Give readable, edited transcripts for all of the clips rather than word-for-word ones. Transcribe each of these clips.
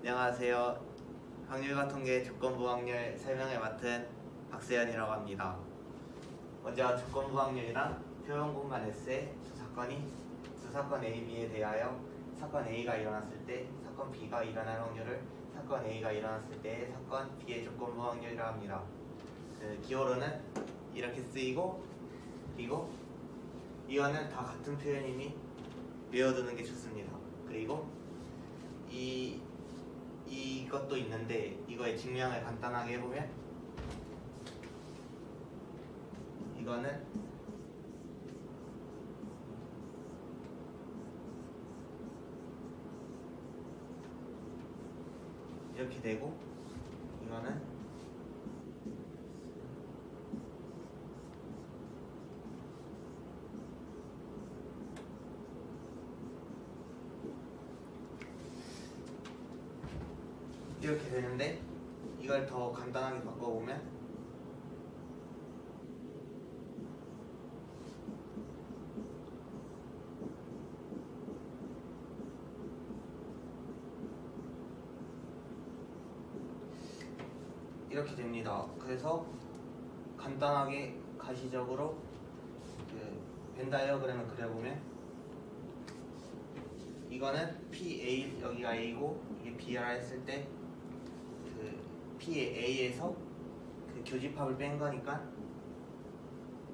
안녕하세요. 확률과 통계 조건부 확률 설명을 맡은 박세현이라고 합니다. 먼저 조건부 확률이란 표현 공간 S의 두 사건 A, B에 대하여 사건 A가 일어났을 때 사건 B가 일어날 확률을 사건 A가 일어났을 때의 사건 B의 조건부 확률이라 합니다. 기호로는 이렇게 쓰이고, 그리고 이거는 다 같은 표현이니 외워두는 게 좋습니다. 그리고 이것도 있는데 이거의 증명을 간단하게 해보면, 이거는 이렇게 되고, 이거는 이렇게 되는데, 이걸 더 간단하게 바꿔보면 이렇게 됩니다. 그래서 간단하게 가시적으로 벤 다이어그램을 그려보면, 이거는 PA, 여기가 A고 이게 B라 했을 때 PA에서 교집합을 뺀 거니까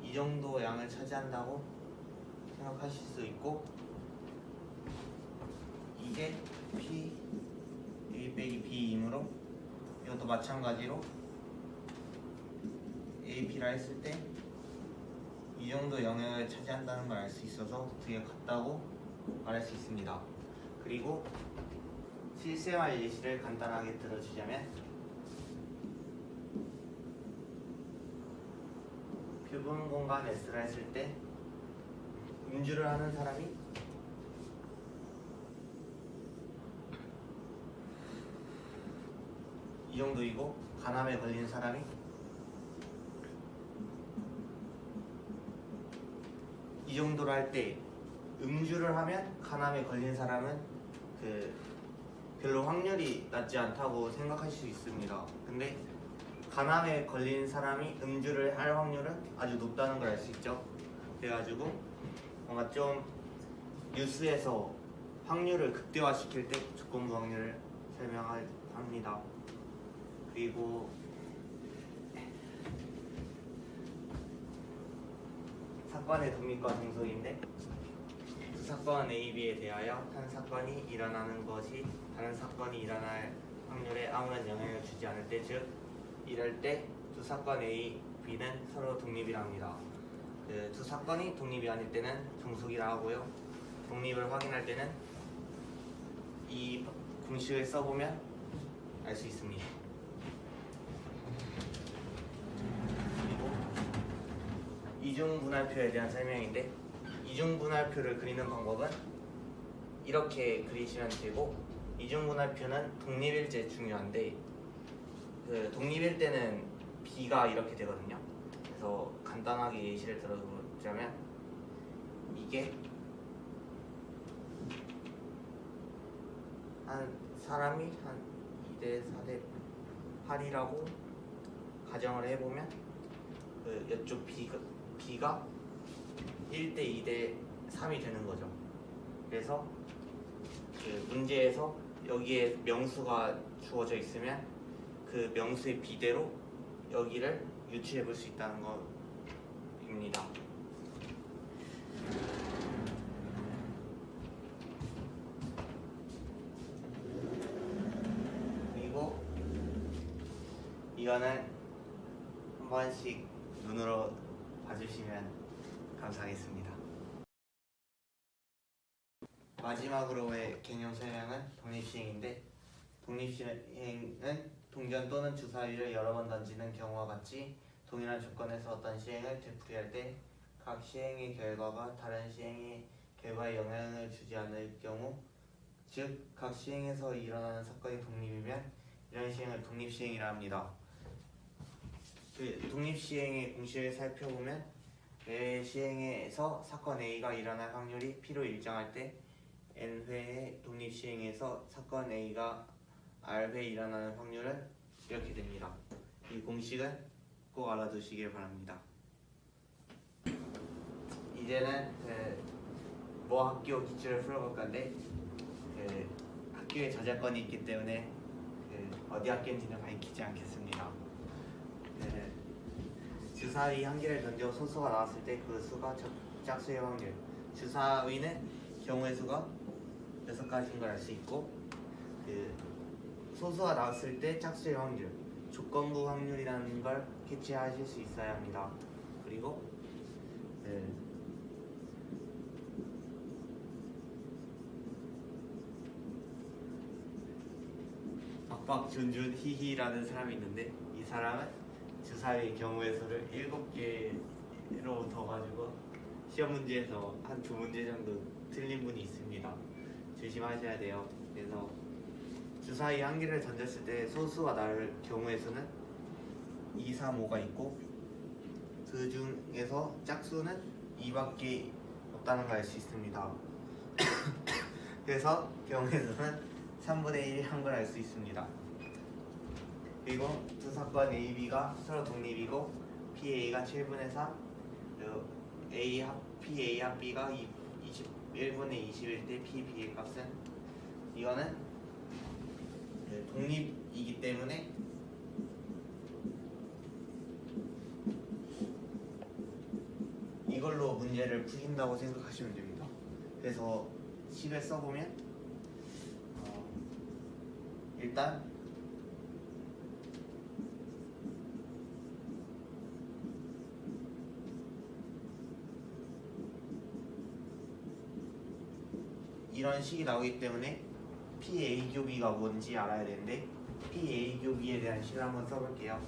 이 정도 양을 차지한다고 생각하실 수 있고, 이게 P A 빼기 B이므로 이것도 마찬가지로 AP라 했을 때 이 정도 영역을 차지한다는 걸 알 수 있어서 되게 같다고 말할 수 있습니다. 그리고 실생활 예시를 간단하게 들어주자면, 표본 공간 S라 했을 때 음주를 하는 사람이 이 정도이고, 간암에 걸린 사람이 이 정도로 할 때, 음주를 하면 간암에 걸린 사람은 별로 확률이 낮지 않다고 생각할 수 있습니다. 근데 간암에 걸린 사람이 음주를 할 확률은 아주 높다는 걸 알 수 있죠. 그래가지고 뭔가 좀 뉴스에서 확률을 극대화시킬 때 조건부 확률을 설명합니다. 그리고 사건의 독립과 종속인데, 두 사건 A, B에 대하여 한 사건이 일어나는 것이 다른 사건이 일어날 확률에 아무런 영향을 주지 않을 때, 즉 이럴 때 두 사건 A, B는 서로 독립이랍니다. 두 사건이 독립이 아닐 때는 종속이라 하고요. 독립을 확인할 때는 이 공식을 써보면 알 수 있습니다. 그리고 이중분할표에 대한 설명인데, 이중분할표를 그리는 방법은 이렇게 그리시면 되고, 이중분할표는 독립일 때 중요한데, 독립일 때는 B가 이렇게 되거든요. 그래서 간단하게 예시를 들어보자면, 이게 한 사람이 한 2대 4대 8이라고 가정을 해보면, 이쪽 B가 1대 2대 3이 되는 거죠. 그래서 문제에서 여기에 명수가 주어져 있으면 그 명수의 비대로 여기를 유추해 볼 수 있다는 겁니다. 그리고 이거는 한 번씩 눈으로 봐주시면 감사하겠습니다. 마지막으로의 개념 설명은 독립시행인데, 독립시행은 동전 또는 주사위를 여러 번 던지는 경우와 같이 동일한 조건에서 어떤 시행을 되풀이할 때 각 시행의 결과가 다른 시행의 결과에 영향을 주지 않을 경우, 즉 각 시행에서 일어나는 사건이 독립이면 이런 시행을 독립시행이라 합니다. 독립시행의 공식을 살펴보면, 매 시행에서 사건 A가 일어날 확률이 P로 일정할 때 N회의 독립시행에서 사건 A가 R배 일어나는 확률은 이렇게 됩니다. 이 공식은 꼭 알아두시길 바랍니다. 이제는 모 학교 기출을 풀어볼 건데 학교에 저작권이 있기 때문에 어디 학교인지는 밝히지 않겠습니다. 주사위 한 개를 던져 소수가 나왔을 때 그 수가 짝수의 확률. 주사위는 경우의 수가 6가지인 걸 알 수 있고 소수가 나왔을 때 짝수의 확률, 조건부 확률이라는 걸 캐치하실 수 있어야 합니다. 그리고 박준준 히히라는 사람이 있는데 이 사람은 주사위 경우의 수를 7개로 더 가지고 시험 문제에서 한 2문제 정도 틀린 분이 있습니다. 조심하셔야 돼요. 그래서 주사위 한 개를 던졌을 때 소수가 나올 경우의 수는 2, 3, 5가 있고 그 중에서 짝수는 2밖에 없다는 걸 알 수 있습니다. 그래서 경우의 수는 3분의 1한 걸 알 수 있습니다. 그리고 두 사건 A, B가 서로 독립이고 PA가 7분의 3, 그리고 PA 합 B가 1분의 21일 때 PB의 값은 이거는 독립이기 때문에 이걸로 문제를 푸신다고 생각하시면 됩니다. 그래서 식을 써보면 일단 이런 식이 나오기 때문에 PA 교비가 뭔지 알아야 되는데 PA 교비에 대한 식을 한번 써볼게요.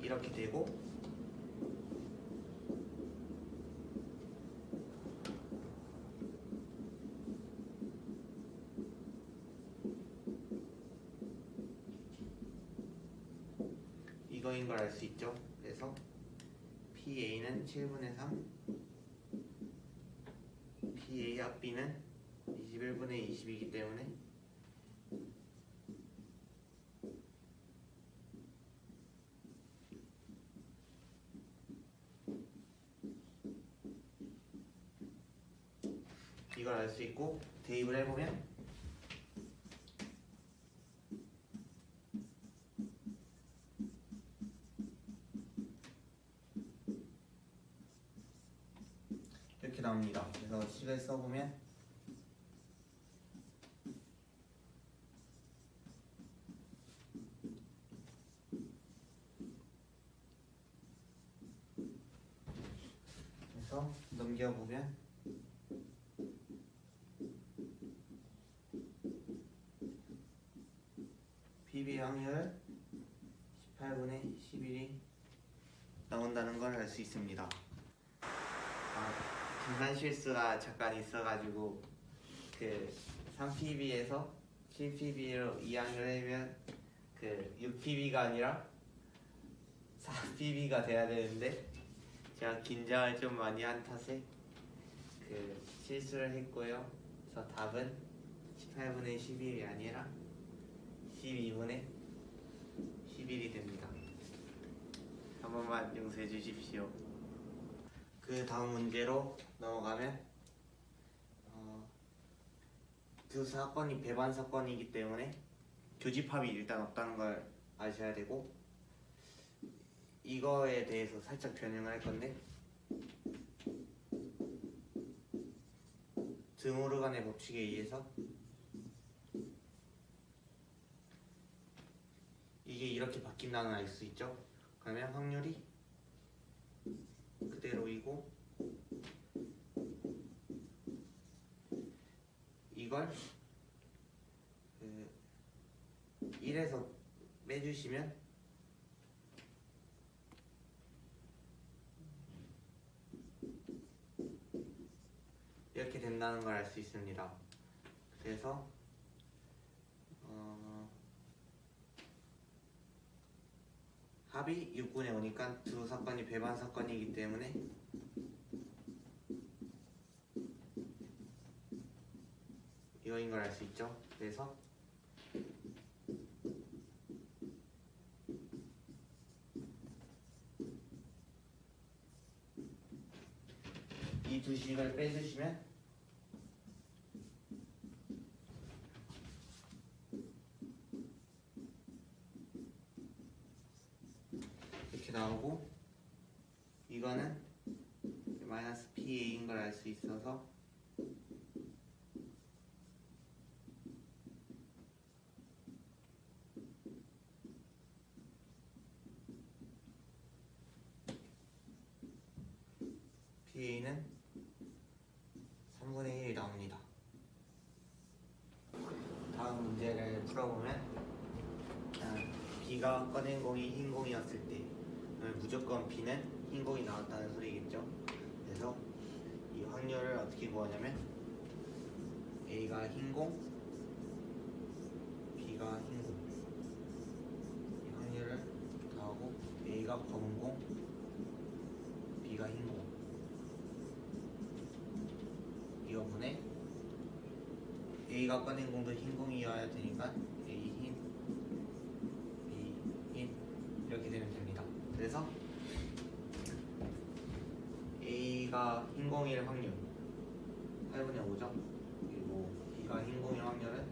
이렇게 되고 이거인 걸 알 수 있죠. 그래서 PA는 7분의 3, PA 합 B는 21분의 20이기 때문에 이걸 알 수 있고 대입을 해보면 이렇게 나옵니다. 그래서 식을 써보면 그래서 넘겨보면 PB 확률 18분의 11이 나온다는 걸 알 수 있습니다. 계산 실수가 잠깐 있어가지고 3PB에서 7PB로 이항을 하면 6PB가 아니라 4PB가 돼야 되는데 제가 긴장을 좀 많이 한 탓에 실수를 했고요. 그래서 답은 18분의 11이 아니라 12분의 11이 됩니다. 한 번만 용서해 주십시오. 그 다음 문제로 넘어가면 두 사건이 배반 사건이기 때문에 교집합이 일단 없다는 걸 아셔야 되고 이거에 대해서 살짝 변형을 할 건데 드모르간의 법칙에 의해서 이게 이렇게 바뀐다는 알 수 있죠. 그러면 확률이 그대로이고 이걸 1에서 빼주시면 이렇게 된다는 걸 알 수 있습니다. 그래서 합이 6분의 5니까 두 사건이 배반 사건이기 때문에 이거인 걸 알 수 있죠. 그래서 이 두 식을 빼주시면 이렇게 나오고, 이거는 마이너스 PA인 걸 알 수 있어서 PA는 3분의 1이 나옵니다. 다음 문제를 풀어보면, B가 꺼낸 공이 흰 공이었을 때 무조건 B는 흰 공이 나왔다는 소리겠죠. 그래서 이 확률을 어떻게 구하냐면, A가 흰 공, B가 흰 공, 이 확률을 더하고 A가 검은 공, B가 흰 공, 이거분에 A가 꺼낸 공도 흰 공이어야 되니까 A 흰, B 흰, 이렇게 되면 됩니다. 그래서 A가 흰 공일 확률 8분의 5죠. 그리고 B가 흰 공일 확률은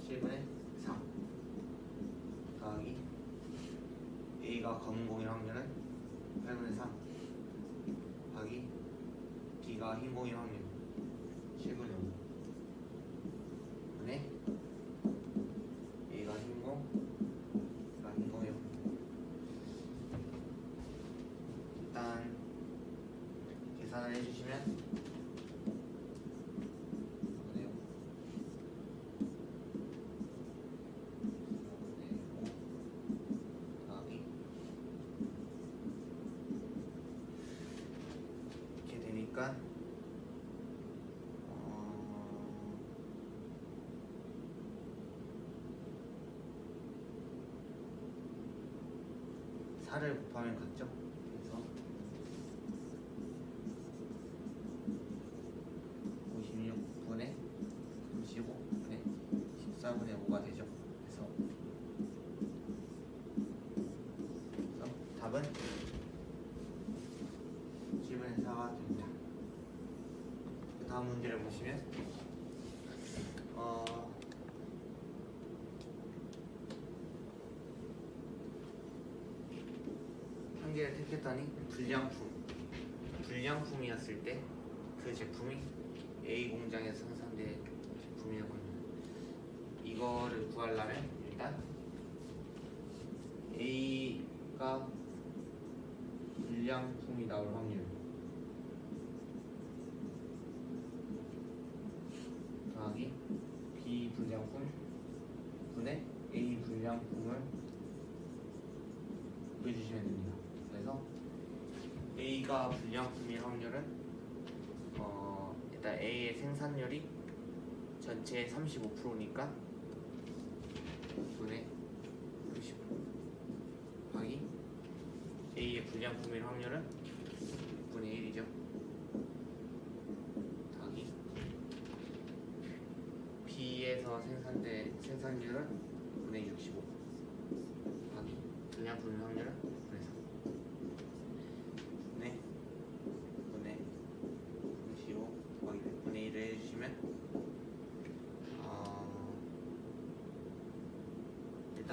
7분의 4 더하기 A가 검은 공일 확률은 8분의 3 더하기 B가 흰 공일 확률 7분의 5 분의 A가 흰 공, B가 흰 공일 확률. 일단 계산을 해주시면 이렇게 되니까 4를 곱하면 같죠? 그래서 56분의 35분의 14분의 5가 되죠. 그래서 답은 7분의 4가 됩니다. 다음 문제를 보시면 한 개를 택했더니 불량품이었을 때 그 제품이 A 공장에서 생산된 제품이라고 합니다. 이거를 구하려면 일단 A가 불량품이 나올 확률 더하기 B 불량품 분의 A 불량품을 구해주시면 됩니다. 그래서 A가 불량품일 확률은 일단 A의 생산율이 전체의 35%니까 분의 35 더하기 A의 불량품일 확률은 6분의 1이죠. 더하기 B에서 생산율은 분의 65 더하기 불량품일 확률은 분의 3 분의 35 더하기 100분의 1을 해주시면 일단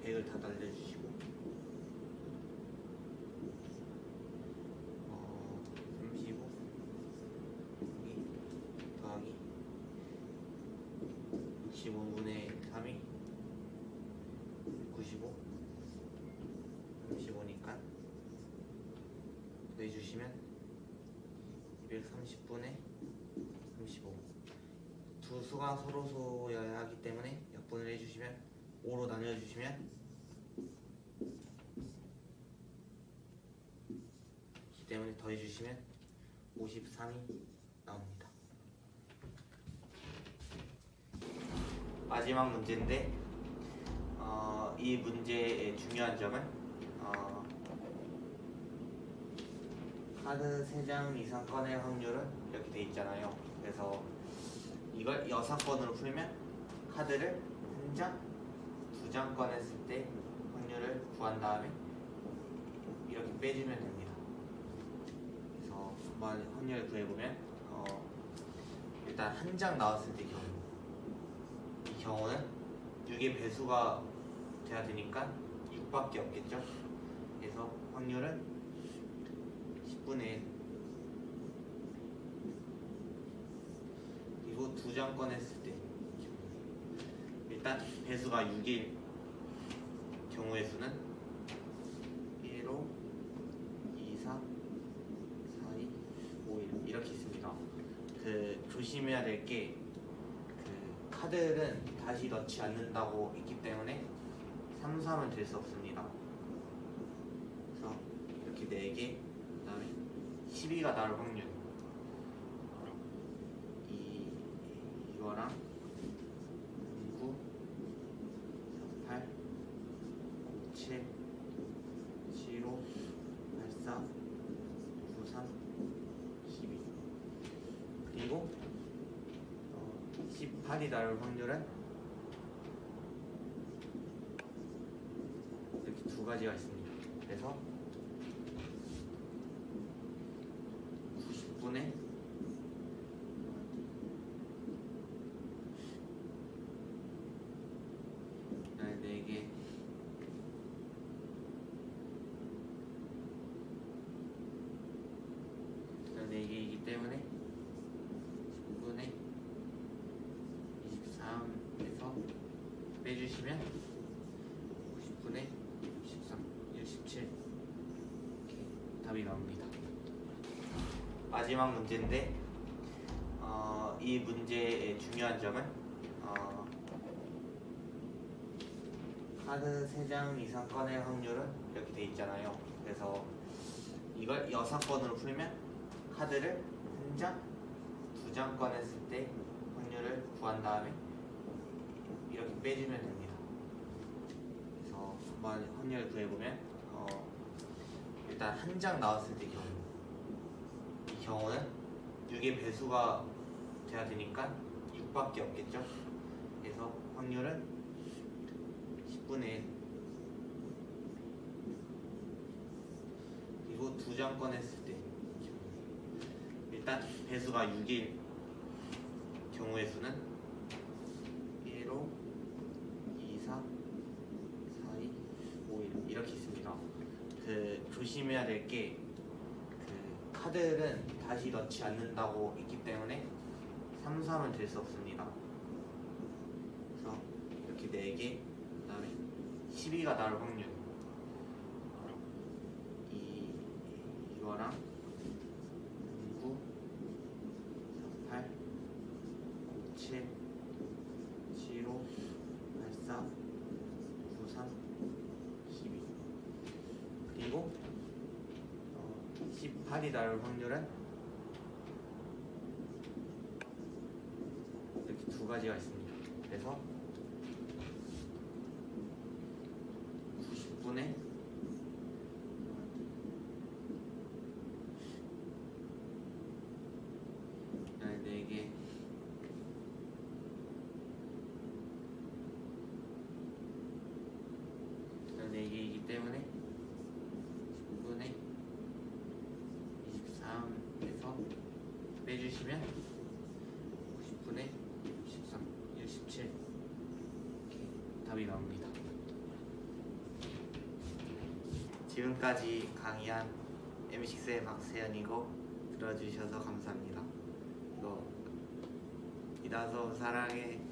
100을 다 날려주시고 35 더하기 65분의 3이 95 35니까 더해주시면 230분의 35 두 수가 서로 소여야 하기 때문에 약분을 해주시면 5로 나뉘어주시면 이 때문에 더해주시면 53이 나옵니다. 마지막 문제인데 이 문제의 중요한 점은 카드 3장 이상 꺼낼 확률은 이렇게 돼 있잖아요. 그래서 이걸 6건으로 풀면 카드를 1장, 2장 꺼냈을 때 확률을 구한 다음에 이렇게 빼주면 됩니다. 그래서 한번 확률을 구해보면 일단 1장 나왔을 때 경우, 이 경우는 6의 배수가 돼야 되니까 6밖에 없겠죠. 그래서 확률은 10분의 1. 그리고 2장 꺼냈을 때 일단 배수가 6일 경우의 수는 1, 5, 2, 4, 4, 2, 5, 1 이렇게 있습니다. 조심해야 될 게 카드는 다시 넣지 않는다고 있기 때문에 3, 3은 될 수 없습니다. 그래서 이렇게 4개, 그 다음에 12가 나올 확률, 이거랑 9, 8, 7, 7, 5, 8, 4, 9, 3, 12 그리고 18이 나올 확률은 이렇게 두 가지가 있습니다. 그래서 90분의 4개, 네 개이기 때문에 10분의 23에서 빼주시면 90분의 13, 17 이렇게 답이 나옵니다. 마지막 문제인데 이 문제의 중요한 점은 카드 3장 이상 꺼낼 확률은 이렇게 돼 있잖아요. 그래서 이걸 6건으로 풀면 카드를 1장, 2장 꺼냈을 때 확률을 구한 다음에 이렇게 빼주면 됩니다. 그래서 한번 확률을 구해보면 일단 1장 나왔을 때 경우, 이 경우는 6의 배수가 돼야 되니까 6밖에 없겠죠. 그래서 확률은 10분의 1. 그리고 2장 꺼냈을 때 일단 배수가 6일 경우의 수는 1, 5, 2, 4, 4, 2, 5, 1 이렇게 있습니다. 조심해야 될 게 카드는 다시 넣지 않는다고 있기 때문에 3, 3은 될 수 없습니다. 그래서 이렇게 4개, 그 다음에 12가 나올 확률, 이거랑 9, 8, 7, 7, 5, 8, 4, 9, 3, 12 그리고 18이 나올 확률은 이렇게 두 가지가 있습니다. 그래서 90분의 4개, 이기 때문에 10분의 23에서 빼주시면 90분의 13, 17 이렇게 답이 나옵니다. 지금까지 강의한 M6의 박세현이고 들어주셔서 감사합니다. 이거 이다솜 사랑해.